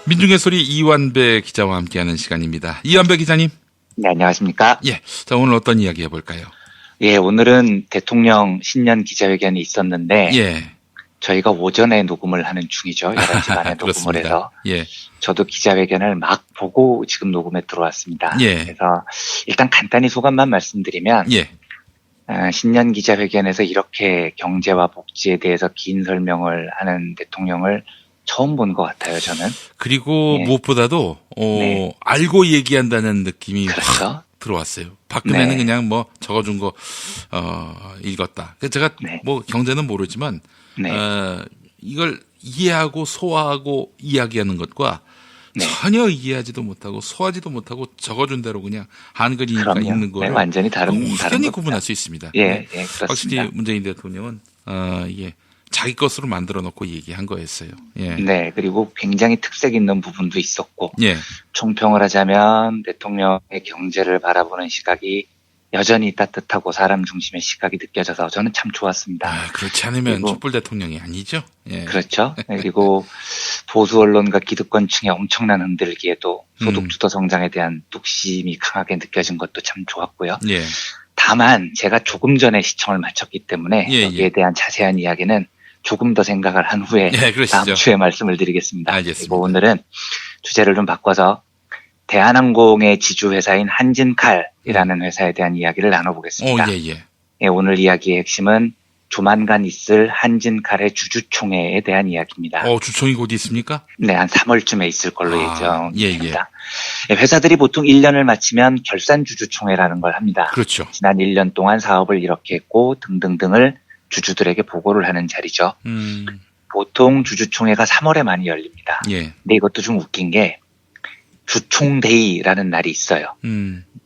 민중의 소리 이완배 기자와 함께하는 시간입니다. 이완배 기자님. 네, 안녕하십니까? 예. 자, 오늘 어떤 이야기 해볼까요? 예, 오늘은 대통령 신년 기자회견이 있었는데, 예. 저희가 오전에 녹음을 하는 중이죠. 11시 반에 녹음을 해서. 예. 저도 기자회견을 막 보고 지금 녹음에 들어왔습니다. 예. 그래서 일단 간단히 소감만 말씀드리면, 예. 신년 기자회견에서 이렇게 경제와 복지에 대해서 긴 설명을 하는 대통령을 처음 본 것 같아요, 저는. 그리고 예. 무엇보다도 네. 알고 얘기한다는 느낌이 그렇죠. 확 들어왔어요. 박근혜는 네. 그냥 뭐 적어준 거 읽었다. 그래서 제가 네. 뭐 경제는 모르지만 네. 이걸 이해하고 소화하고 이야기하는 것과 네. 전혀 이해하지도 못하고 소화하지도 못하고 적어준 대로 그냥 한글이니까 그럼요. 읽는 거를 네, 완전히 다른 확연히 겁니다. 구분할 수 있습니다. 예, 네. 예, 그렇습니다. 확실히 문재인 대통령은 이게 자기 것으로 만들어 놓고 얘기한 거였어요. 예. 네, 그리고 굉장히 특색 있는 부분도 있었고, 예. 총평을 하자면 대통령의 경제를 바라보는 시각이 여전히 따뜻하고 사람 중심의 시각이 느껴져서 저는 참 좋았습니다. 그렇지 않으면 그리고- 촛불 대통령이 아니죠. 예. 그렇죠. 그리고 보수 언론과 기득권층의 엄청난 흔들기에도 소득주도 성장에 대한 뚝심이 강하게 느껴진 것도 참 좋았고요. 예. 다만 제가 조금 전에 시청을 마쳤기 때문에 예, 여기에 예. 대한 자세한 이야기는 조금 더 생각을 한 후에 예, 그러시죠. 다음 주에 말씀을 드리겠습니다. 알겠습니다. 그리고 오늘은 주제를 좀 바꿔서 대한항공의 지주회사인 한진칼이라는 회사에 대한 이야기를 나눠보겠습니다. 예, 예. 예, 오늘 이야기의 핵심은 조만간 있을 한진칼의 주주총회에 대한 이야기입니다. 주총이 곧 있습니까? 네, 한 3월쯤에 있을 걸로 예, 예정입니다. 회사들이 보통 1년을 마치면 결산 주주총회라는 걸 합니다. 그렇죠. 지난 1년 동안 사업을 이렇게 했고 등등등을 주주들에게 보고를 하는 자리죠. 보통 주주총회가 3월에 많이 열립니다. 예. 근데 이것도 좀 웃긴 게 주총데이라는 날이 있어요.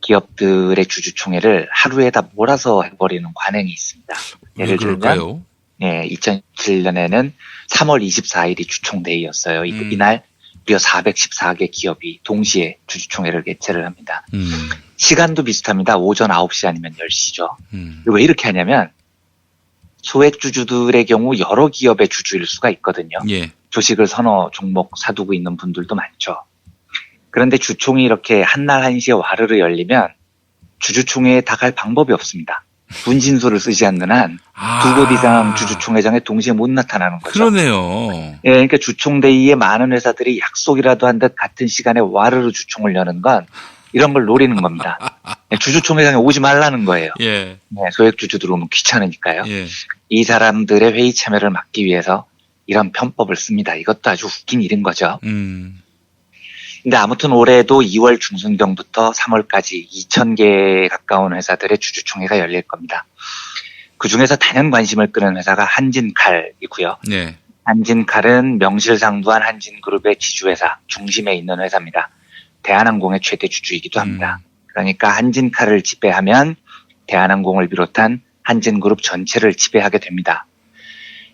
기업들의 주주총회를 하루에 다 몰아서 해버리는 관행이 있습니다. 왜 예를 들면 그럴까요? 2007년에는 3월 24일이 주총데이였어요. 이날 무려 414개 기업이 동시에 주주총회를 개최를 합니다. 시간도 비슷합니다. 오전 9시 아니면 10시죠. 왜 이렇게 하냐면 소액주주들의 경우 여러 기업의 주주일 수가 있거든요. 예. 주식을 서너 종목 사두고 있는 분들도 많죠. 그런데 주총이 이렇게 한날 한시에 와르르 열리면 주주총회에 다 갈 방법이 없습니다. 분신술을 쓰지 않는 한 두 곳 이상 주주총회장에 동시에 못 나타나는 거죠. 그러네요. 예, 그러니까 주총데이에 많은 회사들이 약속이라도 한 듯 같은 시간에 와르르 주총을 여는 건 이런 걸 노리는 겁니다. 주주총회장에 오지 말라는 거예요. 예. 네, 소액주주들 오면 귀찮으니까요. 예. 이 사람들의 회의 참여를 막기 위해서 이런 편법을 씁니다. 이것도 아주 웃긴 일인 거죠. 근데 아무튼 올해도 2월 중순경부터 3월까지 2,000개에 가까운 회사들의 주주총회가 열릴 겁니다. 그중에서 단연 관심을 끄는 회사가 한진칼이고요. 네. 한진칼은 명실상부한 한진그룹의 지주회사 중심에 있는 회사입니다. 대한항공의 최대 주주이기도 합니다. 그러니까 한진칼을 지배하면 대한항공을 비롯한 한진그룹 전체를 지배하게 됩니다.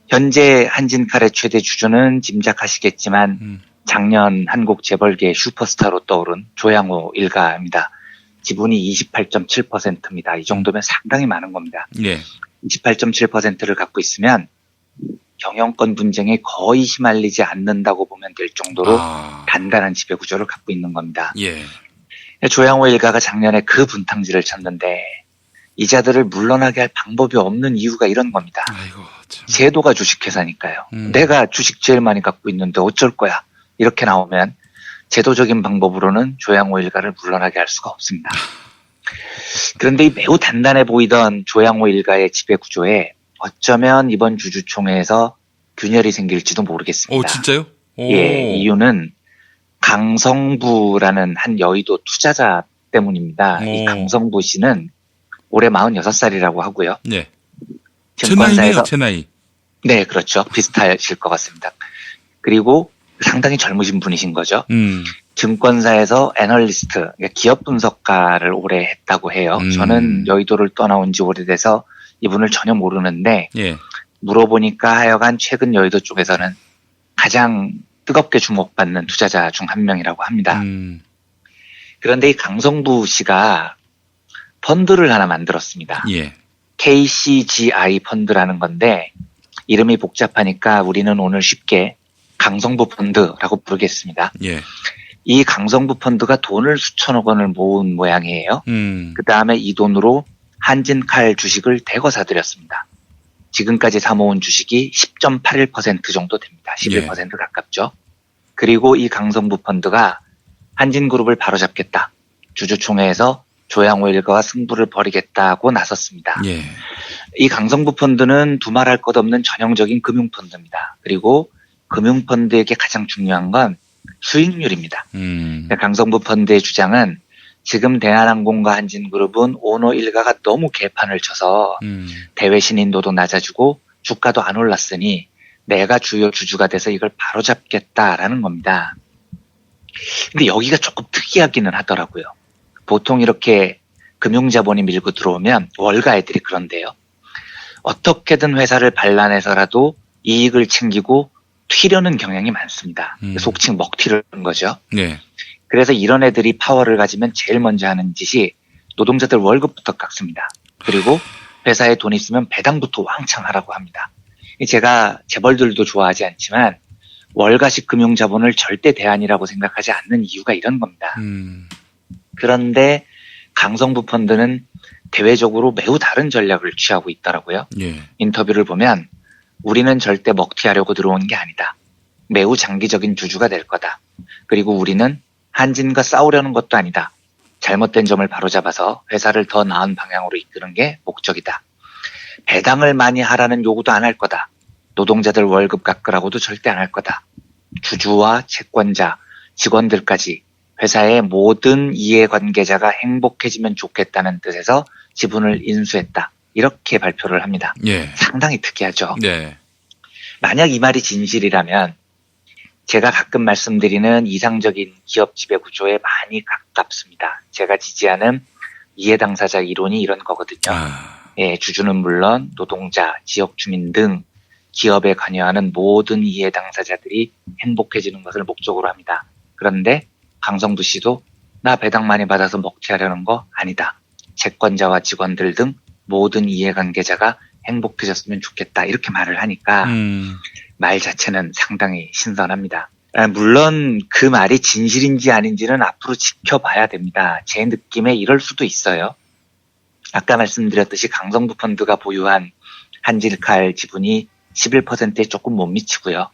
현재 한진칼의 최대 주주는 짐작하시겠지만 작년 한국 재벌계의 슈퍼스타로 떠오른 조양호 일가입니다. 지분이 28.7%입니다. 이 정도면 상당히 많은 겁니다. 예. 28.7%를 갖고 있으면 경영권 분쟁에 거의 휘말리지 않는다고 보면 될 정도로 단단한 지배 구조를 갖고 있는 겁니다. 예. 조양호 일가가 작년에 그 분탕질을 쳤는데 이자들을 물러나게 할 방법이 없는 이유가 이런 겁니다. 아이고, 참. 제도가 주식회사니까요. 내가 주식 제일 많이 갖고 있는데 어쩔 거야. 이렇게 나오면 제도적인 방법으로는 조양호 일가를 물러나게 할 수가 없습니다. 그런데 이 매우 단단해 보이던 조양호 일가의 지배 구조에 어쩌면 이번 주주총회에서 균열이 생길지도 모르겠습니다. 진짜요? 예, 이유는 강성부라는 한 여의도 투자자 때문입니다. 이 강성부 씨는 올해 46살이라고 하고요. 네. 제 나이네요, 제 나이. 네, 그렇죠. 비슷하실 것 같습니다. 그리고 상당히 젊으신 분이신 거죠. 증권사에서 애널리스트, 그러니까 기업 분석가를 오래 했다고 해요. 저는 여의도를 떠나온 지 오래돼서 이분을 전혀 모르는데 예. 물어보니까 하여간 최근 여의도 쪽에서는 가장 뜨겁게 주목받는 투자자 중 한 명이라고 합니다. 그런데 이 강성부 씨가 펀드를 하나 만들었습니다. 예. KCGI 펀드라는 건데 이름이 복잡하니까 우리는 오늘 쉽게 강성부 펀드라고 부르겠습니다. 예. 이 강성부 펀드가 돈을 수천억 원을 모은 모양이에요. 그 다음에 이 돈으로 한진칼 주식을 대거 사들였습니다. 지금까지 사모은 주식이 10.81% 정도 됩니다. 11% 가깝죠. 그리고 이 강성부 펀드가 한진그룹을 바로잡겠다. 주주총회에서 조양호 일가와 승부를 벌이겠다고 나섰습니다. 예. 이 강성부 펀드는 두말할 것 없는 전형적인 금융펀드입니다. 그리고 금융펀드에게 가장 중요한 건 수익률입니다. 강성부 펀드의 주장은 지금 대한항공과 한진그룹은 오너 일가가 너무 개판을 쳐서 대외 신인도도 낮아지고 주가도 안 올랐으니 내가 주요 주주가 돼서 이걸 바로잡겠다라는 겁니다. 근데 여기가 조금 특이하기는 하더라고요. 보통 이렇게 금융자본이 밀고 들어오면 월가 애들이 그런데요. 어떻게든 회사를 반란해서라도 이익을 챙기고 튀려는 경향이 많습니다. 속칭 먹튀려는 거죠. 네. 그래서 이런 애들이 파워를 가지면 제일 먼저 하는 짓이 노동자들 월급부터 깎습니다. 그리고 회사에 돈 있으면 배당부터 왕창 하라고 합니다. 제가 재벌들도 좋아하지 않지만 월가식 금융자본을 절대 대안이라고 생각하지 않는 이유가 이런 겁니다. 그런데 강성부 펀드는 대외적으로 매우 다른 전략을 취하고 있더라고요. 예. 인터뷰를 보면 우리는 절대 먹튀하려고 들어온 게 아니다. 매우 장기적인 주주가 될 거다. 그리고 우리는 한진과 싸우려는 것도 아니다. 잘못된 점을 바로잡아서 회사를 더 나은 방향으로 이끄는 게 목적이다. 배당을 많이 하라는 요구도 안 할 거다. 노동자들 월급 깎으라고도 절대 안 할 거다. 주주와 채권자, 직원들까지 회사의 모든 이해관계자가 행복해지면 좋겠다는 뜻에서 지분을 인수했다. 이렇게 발표를 합니다. 예. 상당히 특이하죠. 네. 만약 이 말이 진실이라면 제가 가끔 말씀드리는 이상적인 기업 지배 구조에 많이 가깝습니다. 제가 지지하는 이해 당사자 이론이 이런 거거든요. 예, 주주는 물론 노동자, 지역 주민 등 기업에 관여하는 모든 이해 당사자들이 행복해지는 것을 목적으로 합니다. 그런데 강성부 씨도 나 배당 많이 받아서 먹튀하려는 거 아니다. 채권자와 직원들 등 모든 이해관계자가 행복해졌으면 좋겠다. 이렇게 말을 하니까 말 자체는 상당히 신선합니다. 물론 그 말이 진실인지 아닌지는 앞으로 지켜봐야 됩니다. 제 느낌에 이럴 수도 있어요. 아까 말씀드렸듯이 강성부 펀드가 보유한 한진칼 지분이 11%에 조금 못 미치고요.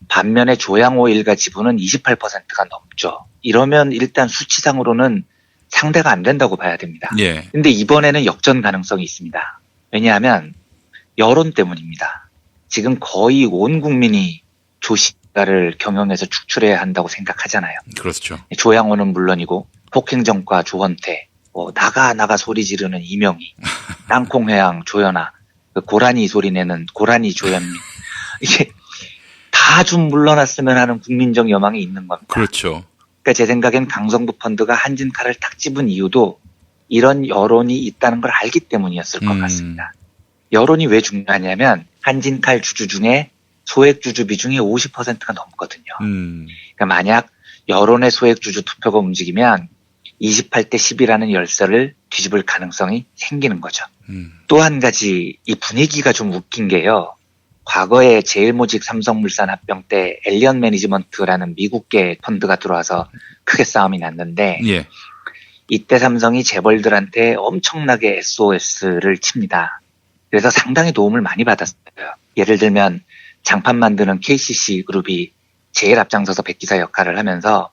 반면에 조양호 일가 지분은 28%가 넘죠. 이러면 일단 수치상으로는 상대가 안 된다고 봐야 됩니다. 예. 근데 이번에는 역전 가능성이 있습니다. 왜냐하면 여론 때문입니다. 지금 거의 온 국민이 조씨가를 경영해서 축출해야 한다고 생각하잖아요. 그렇죠. 조양호는 물론이고 폭행정과 조원태, 나가 소리 지르는 이명희, 땅콩회항 조연아, 그 고라니 소리 내는 고라니 조현민, 이게 다 좀 물러났으면 하는 국민적 여망이 있는 겁니다. 그렇죠. 그러니까 제 생각엔 강성부 펀드가 한진칼을 탁 집은 이유도 이런 여론이 있다는 걸 알기 때문이었을 것 같습니다. 여론이 왜 중요하냐면 한진칼 주주 중에 소액 주주 비중이 50%가 넘거든요. 그러니까 만약 여론의 소액 주주 투표가 움직이면 28대 10이라는 열세를 뒤집을 가능성이 생기는 거죠. 또 한 가지 이 분위기가 좀 웃긴 게요. 과거에 제일모직 삼성물산 합병 때 엘리언 매니지먼트라는 미국계 펀드가 들어와서 크게 싸움이 났는데 예. 이때 삼성이 재벌들한테 엄청나게 SOS를 칩니다. 그래서 상당히 도움을 많이 받았어요. 예를 들면 장판 만드는 KCC 그룹이 제일 앞장서서 백기사 역할을 하면서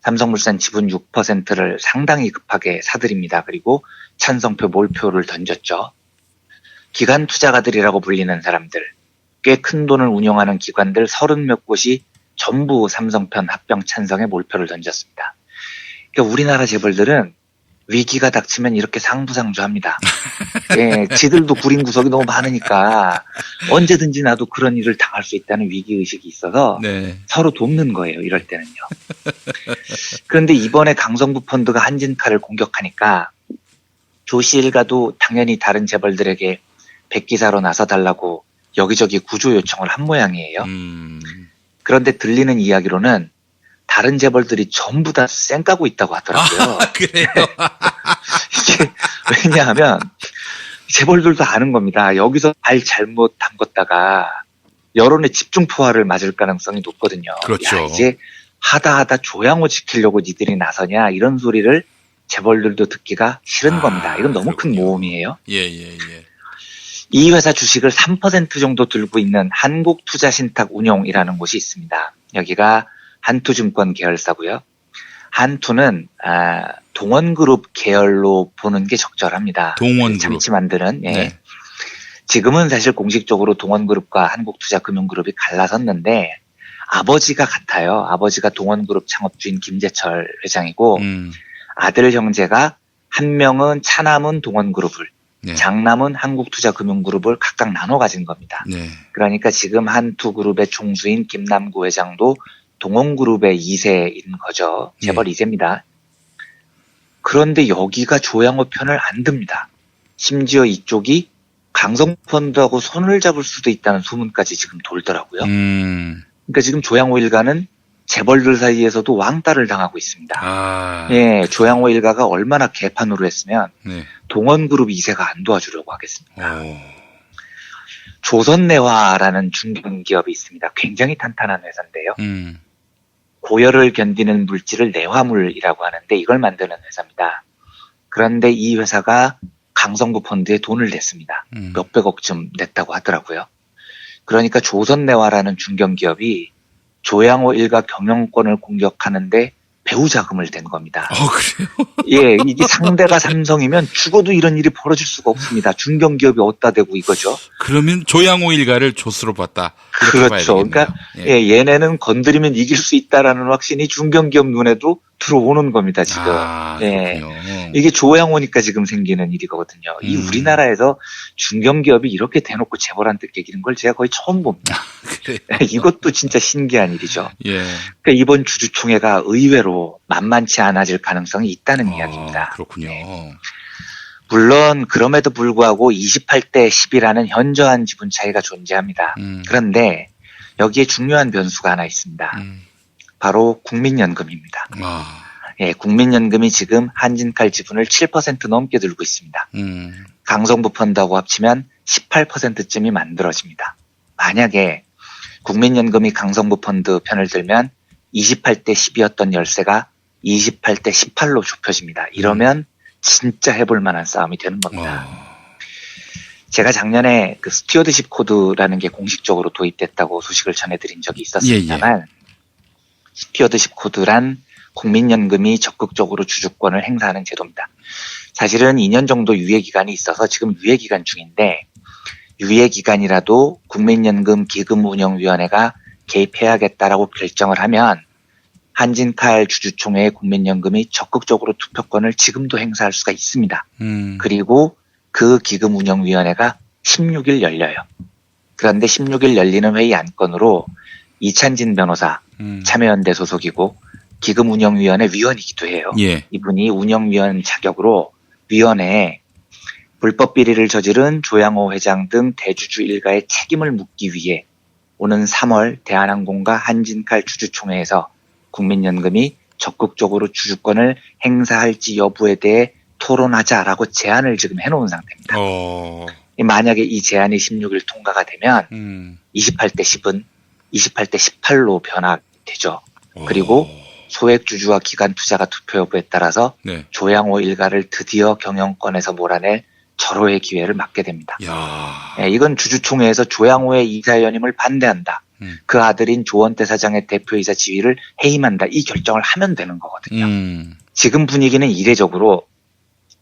삼성물산 지분 6%를 상당히 급하게 사들입니다. 그리고 찬성표 몰표를 던졌죠. 기관 투자가들이라고 불리는 사람들, 꽤 큰 돈을 운용하는 기관들 30몇 곳이 전부 삼성편 합병 찬성에 몰표를 던졌습니다. 그러니까 우리나라 재벌들은 위기가 닥치면 이렇게 상부상조합니다. 예, 지들도 구린 구석이 너무 많으니까 언제든지 나도 그런 일을 당할 수 있다는 위기의식이 있어서 네. 서로 돕는 거예요. 이럴 때는요. 그런데 이번에 강성부 펀드가 한진칼을 공격하니까 조씨 일가도 당연히 다른 재벌들에게 백기사로 나서달라고 여기저기 구조 요청을 한 모양이에요. 그런데 들리는 이야기로는 다른 재벌들이 전부 다 쌩까고 있다고 하더라고요. 그래요? 이게 왜냐하면 재벌들도 아는 겁니다. 여기서 발 잘못 담궜다가 여론의 집중 포화를 맞을 가능성이 높거든요. 그렇죠. 야, 이제 하다 조양호 지키려고 니들이 나서냐 이런 소리를 재벌들도 듣기가 싫은 겁니다. 이건 너무 큰 그렇군요. 모험이에요. 예. 이 회사 주식을 3% 정도 들고 있는 한국투자신탁운용이라는 곳이 있습니다. 여기가 한투증권 계열사고요. 한투는 동원그룹 계열로 보는 게 적절합니다. 동원그룹. 참치 만드는. 예. 네. 지금은 사실 공식적으로 동원그룹과 한국투자금융그룹이 갈라섰는데 아버지가 같아요. 아버지가 동원그룹 창업주인 김재철 회장이고 아들 형제가 한 명은 차남은 동원그룹을 네. 장남은 한국투자금융그룹을 각각 나눠 가진 겁니다. 네. 그러니까 지금 한투그룹의 총수인 김남구 회장도 동원그룹의 2세인 거죠. 재벌 2세입니다. 그런데 여기가 조양호 편을 안 듭니다. 심지어 이쪽이 강성펀드하고 손을 잡을 수도 있다는 소문까지 지금 돌더라고요. 그러니까 지금 조양호 일가는 재벌들 사이에서도 왕따를 당하고 있습니다. 예, 조양호 일가가 얼마나 개판으로 했으면 네. 동원그룹 2세가 안 도와주려고 하겠습니다. 오. 조선내화라는 중견기업이 있습니다. 굉장히 탄탄한 회사인데요. 고열을 견디는 물질을 내화물이라고 하는데 이걸 만드는 회사입니다. 그런데 이 회사가 강성구 펀드에 돈을 냈습니다. 몇백억쯤 냈다고 하더라고요. 그러니까 조선내화라는 중견기업이 조양호 일가 경영권을 공격하는데 배후 자금을 댄 겁니다. 그래요? 예, 이게 상대가 삼성이면 죽어도 이런 일이 벌어질 수가 없습니다. 중견기업이 어디다 대고 이거죠. 그러면 조양호 일가를 조수로 봤다. 그렇죠. 그러니까 예, 얘네는 건드리면 이길 수 있다라는 확신이 중견기업 눈에도 들어오는 겁니다, 지금. 예. 그렇군요. 이게 조양호니까 지금 생기는 일이거든요. 이 우리나라에서 중견기업이 이렇게 대놓고 재벌한테 깨기는 걸 제가 거의 처음 봅니다. 그래요? 이것도 진짜 신기한 일이죠. 예. 그러니까 이번 주주총회가 의외로 만만치 않아질 가능성이 있다는 이야기입니다. 그렇군요. 물론 그럼에도 불구하고 28대 10이라는 현저한 지분 차이가 존재합니다. 그런데 여기에 중요한 변수가 하나 있습니다. 바로 국민연금입니다. 예, 국민연금이 지금 한진칼 지분을 7% 넘게 들고 있습니다. 강성부 펀드하고 합치면 18%쯤이 만들어집니다. 만약에 국민연금이 강성부 펀드 편을 들면 28대 10이었던 열세가 28대 18로 좁혀집니다. 이러면 진짜 해볼 만한 싸움이 되는 겁니다. 제가 작년에 그 스튜어드십 코드라는 게 공식적으로 도입됐다고 소식을 전해드린 적이 있었습니다만 스튜어드십 코드란 국민연금이 적극적으로 주주권을 행사하는 제도입니다. 사실은 2년 정도 유예기간이 있어서 지금 유예기간 중인데 유예기간이라도 국민연금 기금운영위원회가 개입해야겠다라고 결정을 하면 한진칼 주주총회의 국민연금이 적극적으로 투표권을 지금도 행사할 수가 있습니다. 그리고 그 기금운영위원회가 16일 열려요. 그런데 16일 열리는 회의 안건으로 이찬진 변호사 참여연대 소속이고 기금운영위원회 위원이기도 해요. 예. 이분이 운영위원 자격으로 위원회에 불법 비리를 저지른 조양호 회장 등 대주주 일가의 책임을 묻기 위해 오는 3월 대한항공과 한진칼 주주총회에서 국민연금이 적극적으로 주주권을 행사할지 여부에 대해 토론하자라고 제안을 지금 해놓은 상태입니다. 만약에 이 제안이 16일 통과가 되면 28대 10은 28대 18로 변화되죠. 그리고 소액주주와 기관투자가 투표 여부에 따라서 네. 조양호 일가를 드디어 경영권에서 몰아낼 절호의 기회를 맞게 됩니다. 예, 이건 주주총회에서 조양호의 이사연임을 반대한다. 그 아들인 조원태 사장의 대표이사 지위를 해임한다. 이 결정을 하면 되는 거거든요. 지금 분위기는 이례적으로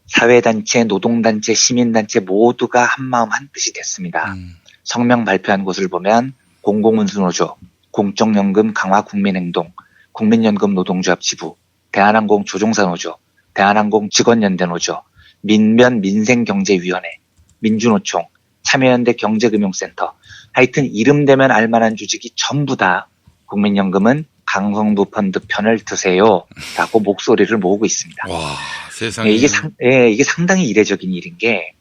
사회단체, 노동단체, 시민단체 모두가 한마음 한뜻이 됐습니다. 성명 발표한 곳을 보면 공공운수노조, 공적연금 강화 국민행동, 국민연금 노동조합 지부, 대한항공 조종사노조, 대한항공 직원연대노조, 민변 민생경제위원회, 민주노총, 참여연대 경제금융센터, 하여튼 이름 대면 알만한 조직이 전부 다 국민연금은 강성부 펀드 편을 드세요 라고 목소리를 모으고 있습니다. 와, 세상에. 이게 상당히 이례적인 일인 게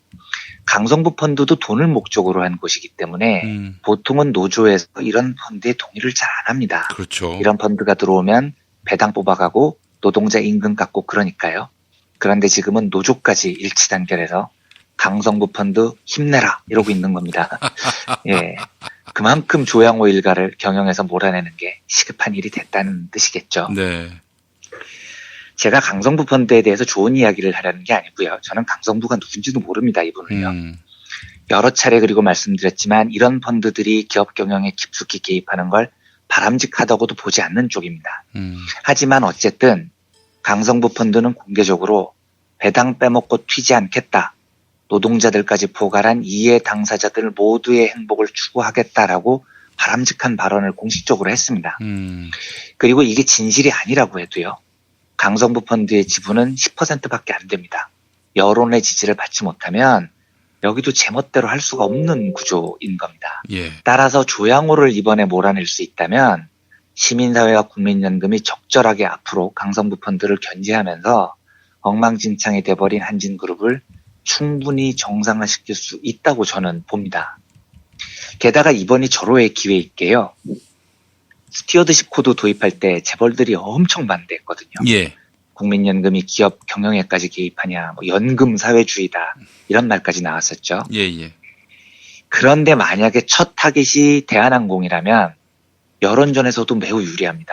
강성부 펀드도 돈을 목적으로 한 곳이기 때문에 보통은 노조에서 이런 펀드에 동의를 잘 안 합니다. 그렇죠. 이런 펀드가 들어오면 배당 뽑아가고 노동자 임금 깎고 그러니까요. 그런데 지금은 노조까지 일치단결해서 강성부 펀드 힘내라 이러고 있는 겁니다. 예. 그만큼 조양호 일가를 경영에서 몰아내는 게 시급한 일이 됐다는 뜻이겠죠. 네. 제가 강성부 펀드에 대해서 좋은 이야기를 하려는 게 아니고요. 저는 강성부가 누군지도 모릅니다, 이분을요. 여러 차례 그리고 말씀드렸지만 이런 펀드들이 기업 경영에 깊숙이 개입하는 걸 바람직하다고도 보지 않는 쪽입니다. 하지만 어쨌든 강성부 펀드는 공개적으로 배당 빼먹고 튀지 않겠다. 노동자들까지 포괄한 이해 당사자들 모두의 행복을 추구하겠다라고 바람직한 발언을 공식적으로 했습니다. 그리고 이게 진실이 아니라고 해도요. 강성부 펀드의 지분은 10%밖에 안 됩니다. 여론의 지지를 받지 못하면 여기도 제멋대로 할 수가 없는 구조인 겁니다. 예. 따라서 조양호를 이번에 몰아낼 수 있다면 시민사회와 국민연금이 적절하게 앞으로 강성부 펀드를 견제하면서 엉망진창이 돼버린 한진그룹을 충분히 정상화시킬 수 있다고 저는 봅니다. 게다가 이번이 절호의 기회있게요. 스튜어드십 코드 도입할 때 재벌들이 엄청 반대했거든요. 예. 국민연금이 기업 경영에까지 개입하냐, 뭐 연금 사회주의다 이런 말까지 나왔었죠. 예. 그런데 만약에 첫 타깃이 대한항공이라면 여론전에서도 매우 유리합니다.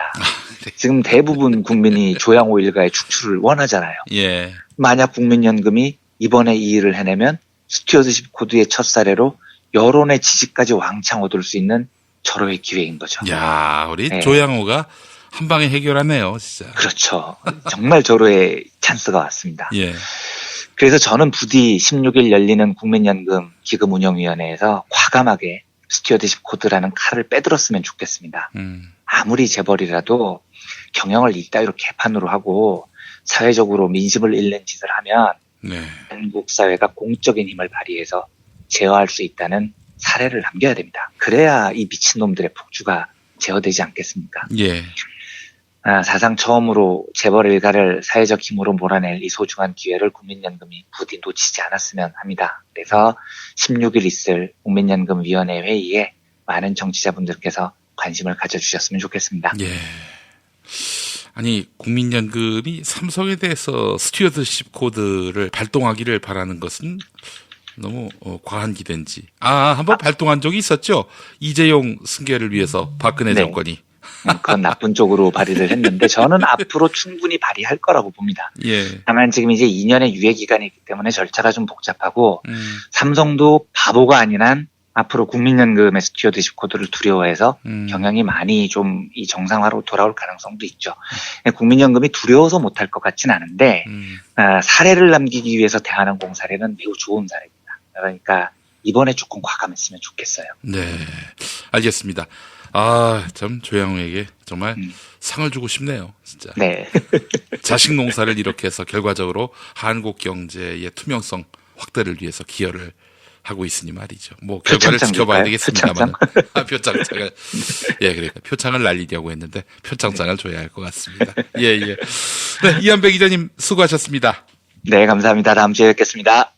네. 지금 대부분 국민이 조양호 일가의 축출을 원하잖아요. 예. 만약 국민연금이 이번에 이 일을 해내면 스튜어드십 코드의 첫 사례로 여론의 지지까지 왕창 얻을 수 있는 절호의 기회인 거죠. 야, 우리 네. 조양호가 한 방에 해결하네요, 진짜. 그렇죠. 정말 절호의 찬스가 왔습니다. 예. 그래서 저는 부디 16일 열리는 국민연금 기금운영위원회에서 과감하게 스튜어드십 코드라는 칼을 빼들었으면 좋겠습니다. 아무리 재벌이라도 경영을 이따위로 개판으로 하고 사회적으로 민심을 잃는 짓을 하면 네. 한국 사회가 공적인 힘을 발휘해서 제어할 수 있다는 사례를 남겨야 됩니다. 그래야 이 미친놈들의 폭주가 제어되지 않겠습니까? 예. 사상 처음으로 재벌 일가를 사회적 힘으로 몰아낼 이 소중한 기회를 국민연금이 부디 놓치지 않았으면 합니다. 그래서 16일 있을 국민연금위원회 회의에 많은 정치자분들께서 관심을 가져주셨으면 좋겠습니다. 예. 아니, 국민연금이 삼성에 대해서 스튜어드십 코드를 발동하기를 바라는 것은 너무 과한 기대인지. 한번 발동한 적이 있었죠. 이재용 승계를 위해서 박근혜 네. 정권이. 그건 나쁜 쪽으로 발의를 했는데 저는 앞으로 충분히 발의할 거라고 봅니다. 예. 다만 지금 이제 2년의 유예 기간이기 때문에 절차가 좀 복잡하고 삼성도 바보가 아닌 한 앞으로 국민연금의 스튜어드십 코드를 두려워해서 경영이 많이 좀 이 정상화로 돌아올 가능성도 있죠. 국민연금이 두려워서 못할 것 같진 않은데 사례를 남기기 위해서 대한항공 사례는 매우 좋은 사례입니다. 그러니까 이번에 조금 과감했으면 좋겠어요. 네. 알겠습니다. 참 조양호에게 정말 상을 주고 싶네요. 진짜. 네. 자식 농사를 이렇게 해서 결과적으로 한국 경제의 투명성 확대를 위해서 기여를 하고 있으니 말이죠. 뭐 결과를 지켜봐야 되겠습니다만. 표창장을. 예, 그러니까 표창을 날리려고 했는데 표창장을 줘야 할 것 같습니다. 예. 네, 이한배 기자님 수고하셨습니다. 네, 감사합니다. 다음 주에 뵙겠습니다.